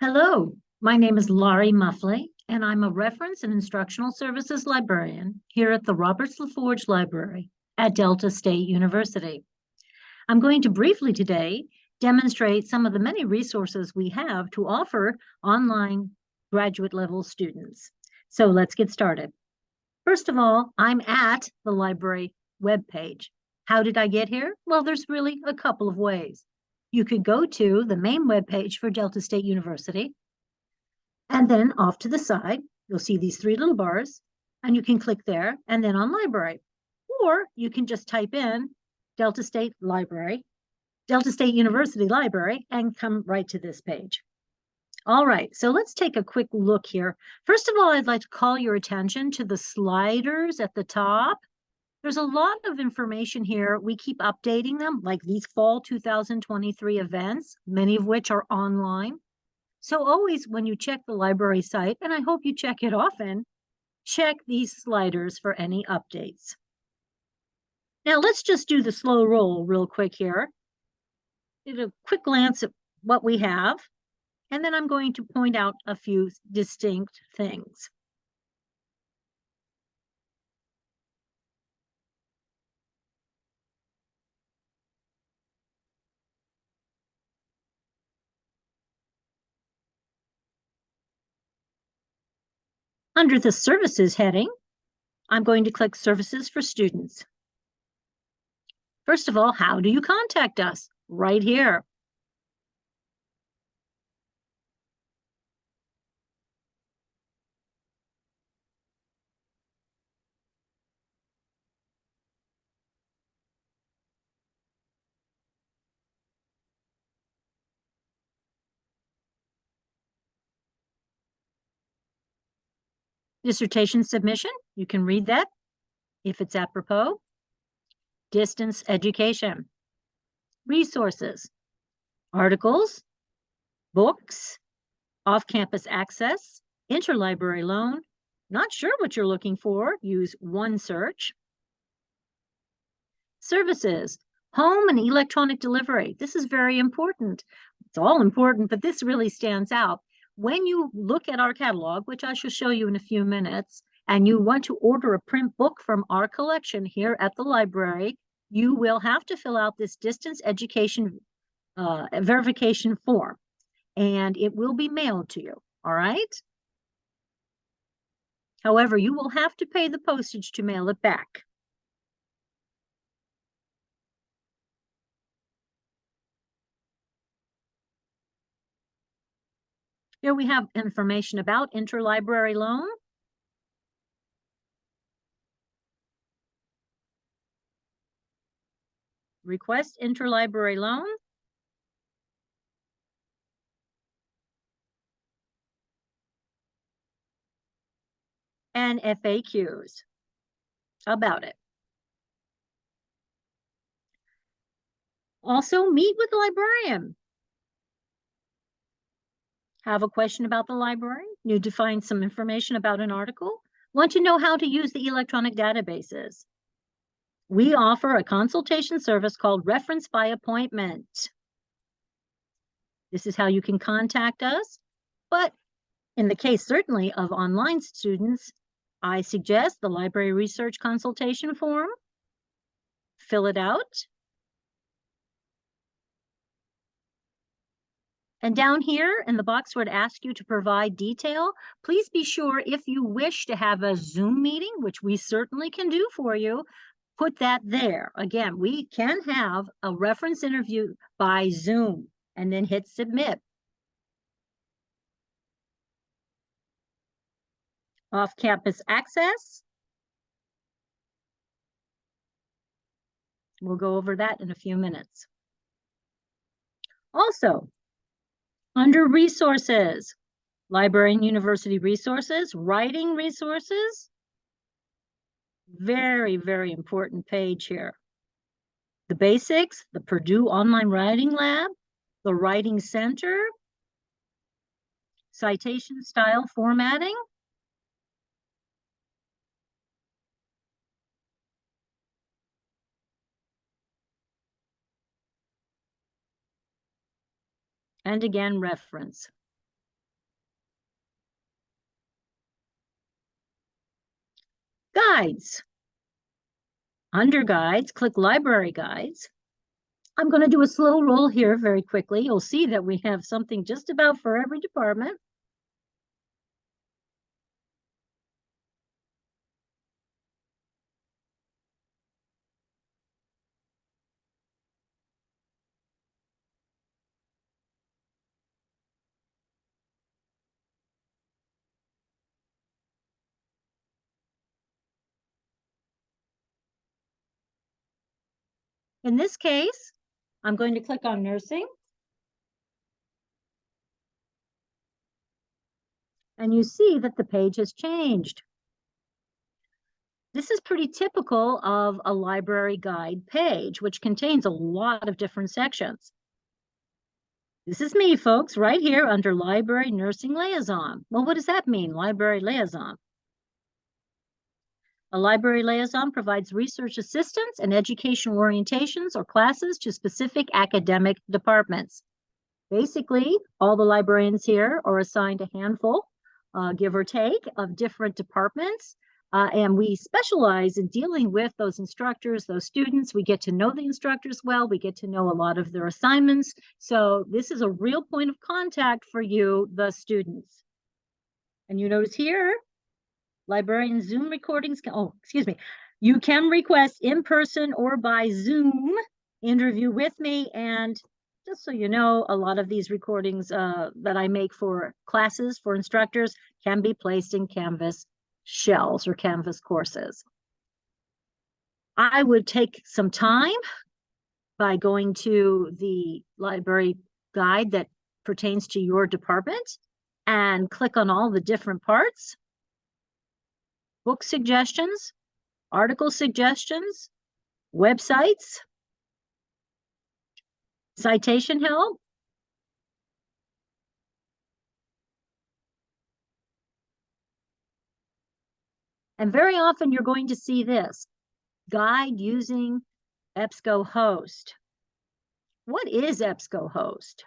Hello, my name is Laurie Muffley, and I'm a Reference and Instructional Services Librarian here at the Roberts LaForge Library at Delta State University. I'm going to briefly today demonstrate some of the many resources we have to offer online graduate level students. So let's get started. First of all, I'm at the library webpage. How did I get here? Well, there's really a couple of ways. You could go to the main webpage for Delta State University, and then off to the side, you'll see these three little bars, and you can click there and then on library. Or you can just type in Delta State Library, Delta State University Library, and come right to this page. All right, so let's take a quick look here. First of all, I'd like to call your attention to the sliders at the top. There's a lot of information here. We keep updating them, like these fall 2023 events, many of which are online. So always when you check the library site, and I hope you check it often, check these sliders for any updates. Now let's just do the slow roll real quick here. Get a quick glance at what we have, and then I'm going to point out a few distinct things. Under the Services heading, I'm going to click Services for Students. First of all, how do you contact us? Right here. Dissertation submission, you can read that if it's apropos. Distance education. Resources, articles, books, off-campus access, interlibrary loan. Not sure what you're looking for? Use OneSearch. Services, home and electronic delivery. This is very important. It's all important, but this really stands out. When you look at our catalog, which I shall show you in a few minutes, and you want to order a print book from our collection here at the library, you will have to fill out this distance education verification form, and it will be mailed to you, all right? However, you will have to pay the postage to mail it back. Here we have information about interlibrary loan. Request interlibrary loan. And FAQs about it. Also, meet with the librarian. Have a question about the library? Need to find some information about an article? Want to know how to use the electronic databases? We offer a consultation service called Reference by Appointment. This is how you can contact us. But in the case, certainly, of online students, I suggest the library research consultation form. Fill it out. And down here in the box where it asks you to provide detail, please be sure if you wish to have a Zoom meeting, which we certainly can do for you, put that there. Again, we can have a reference interview by Zoom and then hit submit. Off-campus access. We'll go over that in a few minutes. Also, under resources, library and university resources, writing resources. Very, very important page here. The basics, the Purdue Online Writing Lab, the Writing Center, citation style formatting, and again, reference. Guides. Under Guides, click Library Guides. I'm going to do a slow roll here very quickly. You'll see that we have something just about for every department. In this case, I'm going to click on Nursing. And you see that the page has changed. This is pretty typical of a library guide page, which contains a lot of different sections. This is me, folks, right here under Library Nursing Liaison. Well, what does that mean, Library Liaison? A library liaison provides research assistance and educational orientations or classes to specific academic departments. Basically, all the librarians here are assigned a handful, give or take, of different departments. And we specialize in dealing with those instructors, those students. We get to know the instructors well. We get to know a lot of their assignments. So this is a real point of contact for you, the students. And you notice here, librarian Zoom recordings, you can request in person or by Zoom interview with me. And just so you know, a lot of these recordings that I make for classes, for instructors, can be placed in Canvas shells or Canvas courses. I would take some time by going to the library guide that pertains to your department and click on all the different parts. Book suggestions, article suggestions, websites, citation help, and very often you're going to see this, guide using EBSCOhost. What is EBSCOhost?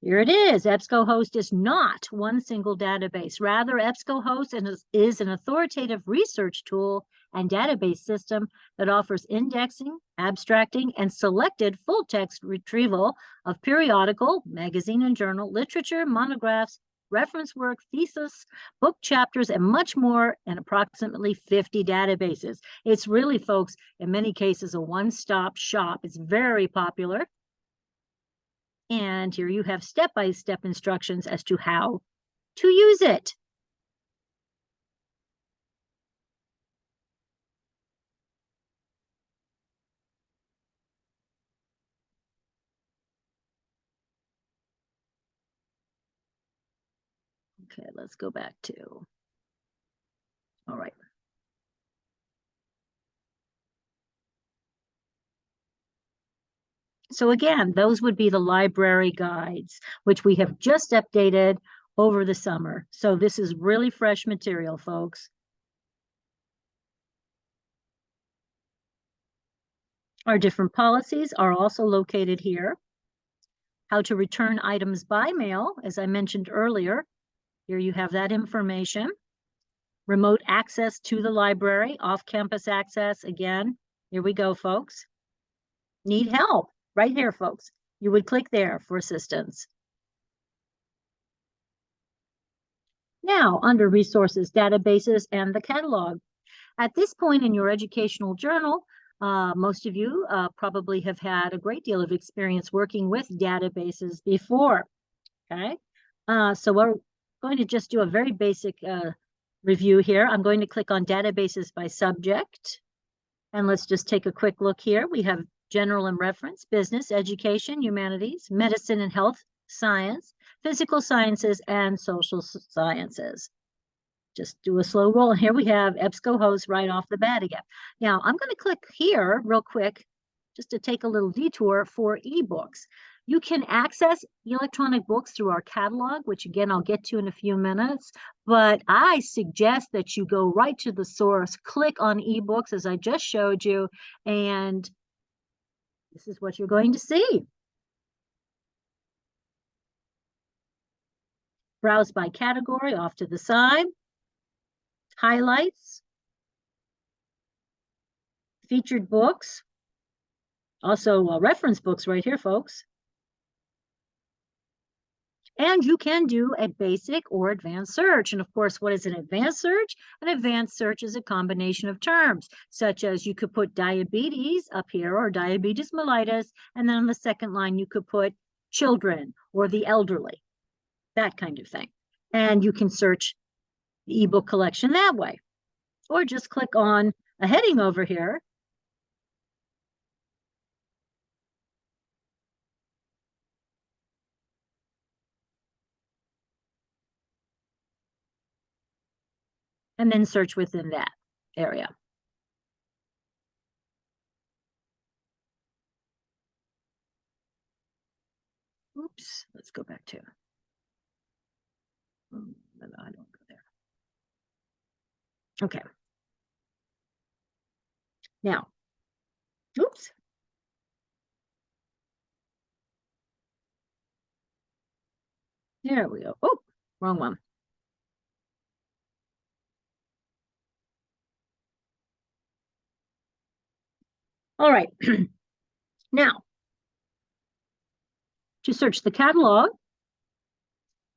Here it is. EBSCOhost is not one single database. Rather, EBSCOhost is an authoritative research tool and database system that offers indexing, abstracting, and selected full-text retrieval of periodical, magazine and journal, literature, monographs, reference work, thesis, book chapters, and much more, and approximately 50 databases. It's really, folks, in many cases, a one-stop shop. It's very popular. And here you have step-by-step instructions as to how to use it. Okay, let's go back to, all right. So again, those would be the library guides, which we have just updated over the summer. So this is really fresh material, folks. Our different policies are also located here. How to return items by mail, as I mentioned earlier. Here you have that information. Remote access to the library, off-campus access. Again, here we go, folks. Need help? Right here, folks. You would click there for assistance. Now, under resources, databases, and the catalog. At this point in your educational journal, most of you probably have had a great deal of experience working with databases before, okay? So we're going to just do a very basic review here. I'm going to click on databases by subject. And let's just take a quick look here. We have general and reference, business, education, humanities, medicine and health science, physical sciences, and social sciences. Just do a slow roll. Here we have EBSCOhost right off the bat again. Now, I'm going to click here real quick just to take a little detour for ebooks. You can access electronic books through our catalog, which again, I'll get to in a few minutes, but I suggest that you go right to the source, click on ebooks as I just showed you, and this is what you're going to see. Browse by category off to the side. highlights, featured books, also reference books right here, folks. And you can do a basic or advanced search. And of course, what is an advanced search? An advanced search is a combination of terms, such as you could put diabetes up here or diabetes mellitus, and then on the second line, you could put children or the elderly, that kind of thing. And you can search the ebook collection that way. Or just click on a heading over here. And then search within that area. Oops, let's go back to. I don't go there. Okay. Now, oops. There we go. Oh, wrong one. All right. Now, to search the catalog,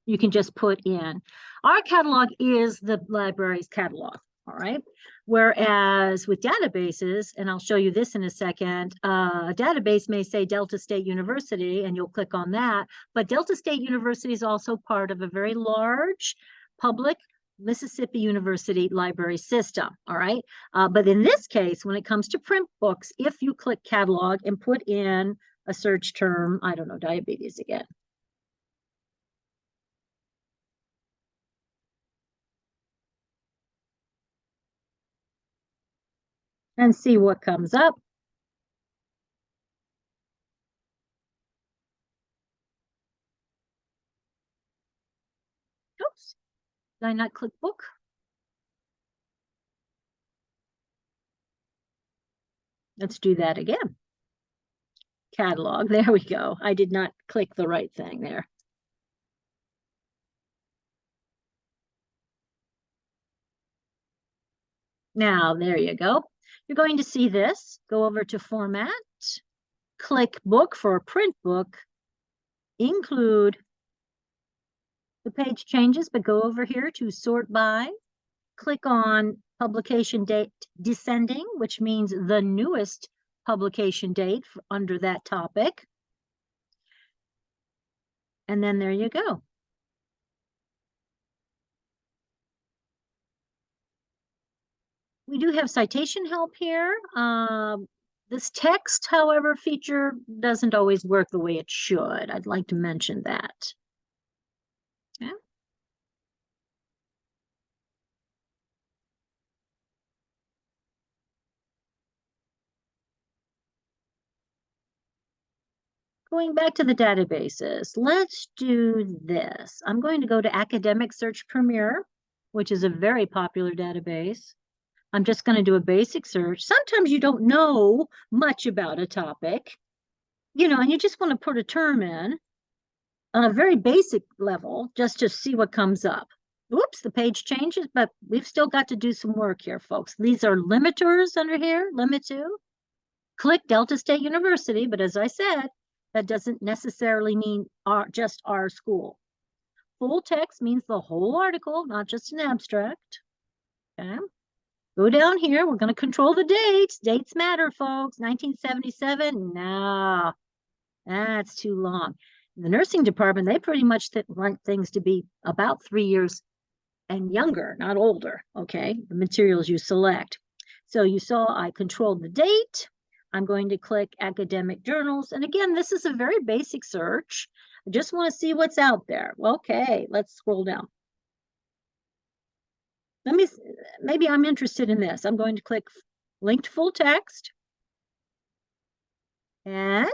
you can just put in, our catalog is the library's catalog, all right? Whereas with databases, and I'll show you this in a second, a database may say Delta State University, and you'll click on that, but Delta State University is also part of a very large public Mississippi University library system, all right? But in this case, when it comes to print books, if you click catalog and put in a search term, I don't know, diabetes again. And see what comes up. Oops, did I not click book? Let's do that again. Catalog, there we go. I did not click the right thing there. Now, there you go. You're going to see this. Go over to Format, click Book for a print book, include the page changes, but go over here to Sort By, click on Publication Date Descending, which means the newest publication date under that topic. And then there you go. We do have citation help here. This text, however, feature doesn't always work the way it should. I'd like to mention that. Yeah. Going back to the databases, let's do this. I'm going to go to Academic Search Premier, which is a very popular database. I'm just going to do a basic search. Sometimes you don't know much about a topic, you know, and you just want to put a term in on a very basic level just to see what comes up. Oops, the page changes, but we've still got to do some work here, folks. These are limiters under here, limit to. Click Delta State University, but as I said, that doesn't necessarily mean just our school. Full text means the whole article, not just an abstract. Okay. Go down here. We're going to control the dates. Dates matter, folks. 1977? No, that's too long. In the nursing department, they pretty much want things to be about 3 years and younger, not older, okay? The materials you select. So you saw I controlled the date. I'm going to click academic journals. And again, this is a very basic search. I just want to see what's out there. Okay, let's scroll down. Maybe I'm interested in this. I'm going to click linked full text. And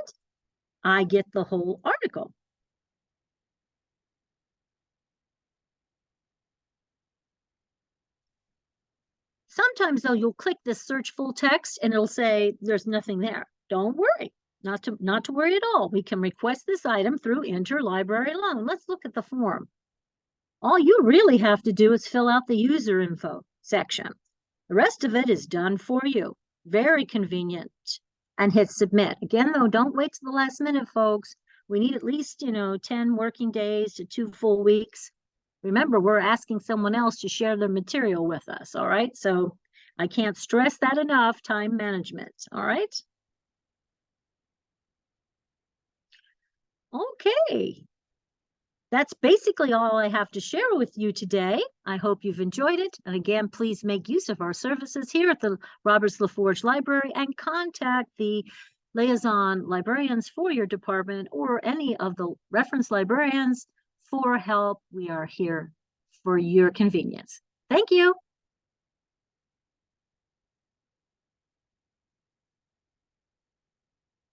I get the whole article. Sometimes though, you'll click this search full text and it'll say there's nothing there. Don't worry, not to worry at all. We can request this item through interlibrary loan. Let's look at the form. All you really have to do is fill out the user info. section. The rest of it is done for you. Very convenient. And hit submit. Again, though, don't wait to the last minute, folks. We need at least, 10 working days to 2 full weeks. Remember, we're asking someone else to share their material with us, all right? So I can't stress that enough, time management, all right? Okay. That's basically all I have to share with you today. I hope you've enjoyed it. And again, please make use of our services here at the Roberts LaForge Library and contact the liaison librarians for your department or any of the reference librarians for help. We are here for your convenience. Thank you.